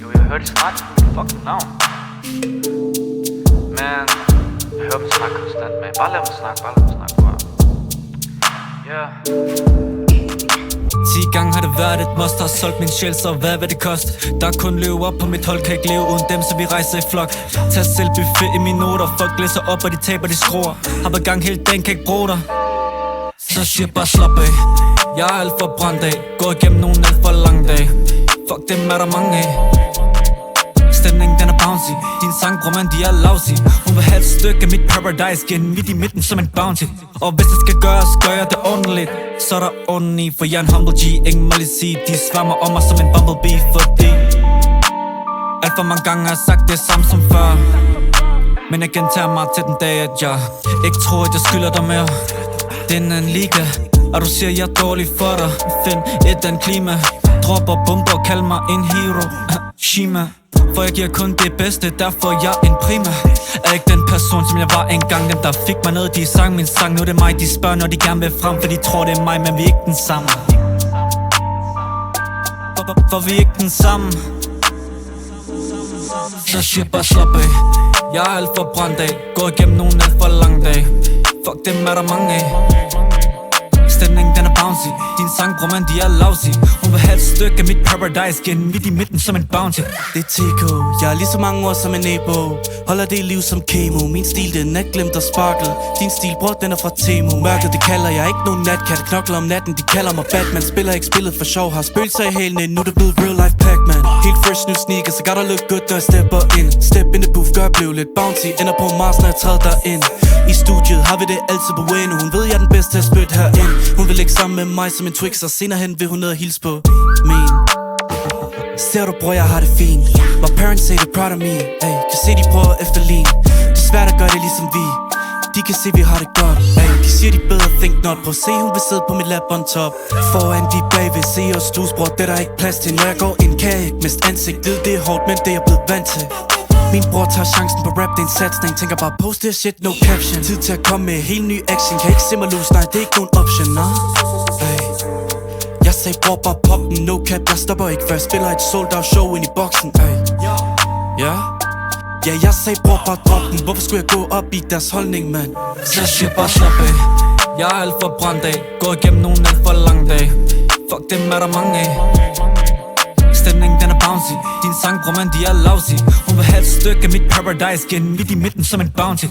Jo, jeg hørte de snakke fucking navn. Men jeg hører dem snakke konstant, men bare lad dem snakke, bare. Yeah. 10 gange har det været et must. Har solgt min sjæl, så hvad vil det koste? Der er kun løver på mit hold, kan ikke leve uden dem, så vi rejser i flok. Tag selv buffet i mine noter. Folk læser op, og de taber, de skruer. Har været gang hele dagen, kan ikke bruge dig. Så siger bare slap af. Jeg er alt for brændt af. Går igennem nogle alt for lange dage. Fuck dem er der mange af. Stemningen den er bouncy. Din sang, bror man, de er lousy. Hun vil have et stykke af mit paradise. Giver den midt i midten som en bounty. Og hvis det skal gøres, gør jeg det ordentligt. Så er der orden i, for jeg er en humble G. Ingen må lige sige, de sværmer om mig som en bumblebee. Fordi alt for mange gange har jeg sagt det samme som før. Men jeg gentager mig til den dag, at jeg ikke tror, at jeg skylder dig mere. Den er en liga, og du siger, jeg er dårlig for dig. Find et andet klima. Dropper bomber, kald mig en hero. Shima. For jeg giver kun det bedste, derfor jeg er en prima. Er ikke den person, som jeg var engang. Dem der fik mig ned, de sang min sang. Nu er det mig, de spørger, når de gerne vil frem. For de tror det er mig, men vi er ikke den samme. For vi er ikke den samme. Så shit, bare slap af. Jeg er alt for brændt af. Går igennem nogle alt for lange dage. Fuck dem er der mange af. Stemningen den er bouncy. Din sang, bror man, de er lousy. Hun vil have et stykke af mit paradise. Giver den midt i midten som en bounty. Det er TK, jeg er lige så mange år som en ebo. Holder det liv som kemo. Min stil den er glemt og sparkle. Din stil, bror, den er fra Temo. Mørket det kalder jeg ikke nogen natkat. Knokler om natten, de kalder mig Batman. Spiller ikke spillet for sjov. Har spøgelser i hælene, nu er det blevet real life Pac-Man. Helt fresh new sneakers, så gotta look good når jeg stepper ind. Step in the booth, gør blev lidt bounty. Ender på Mars, når jeg træder derind. I studiet har vi det altid på bueno. Hun ved jeg er den bedste at spytte herind. Hun vil ligge sammen med mig som en Twix, og senere hen vil hun ned og hilse på min. Ser du bror, jeg har det fint. My parents say they're proud of me. Ay, kan se de prøver at efterligne. Det er svært at gøre det ligesom vi. De kan se vi har det godt. Ay, de siger de bedre think not. Prøv at se hun vil sidde på mit lap on top. Foran de bagved, se os lus bror. Det er der ikke plads til. Når jeg går ind kan jeg ikke miste ansigt. Ved det er hårdt, men det er jeg blevet vant til. Min bror tager chancen på rap, det er en satsning. Tænker bare post det shit, no caption. Tid til at komme med helt ny action. Kan ikke se mig loose, nej det er ikke nogen option, nah. Ay. Jeg sagde bror bare pop den, no cap. Jeg stopper ikke før jeg spiller et sold out show ind i boksen. Ay. Ja. Ja, jeg sagde bror bare drop den. Hvorfor skulle jeg gå op i deres holdning, mand? Så shit, bare slap af. Jeg er alt for brændt af. Går igennem nogle alt for lange dage. Fuck dem er der mange af. Stemningen den er bouncy. Din sang, bror man, de er lousy. Hun vil have et stykke af mit paradise. Giver den midt i midten som en bounty.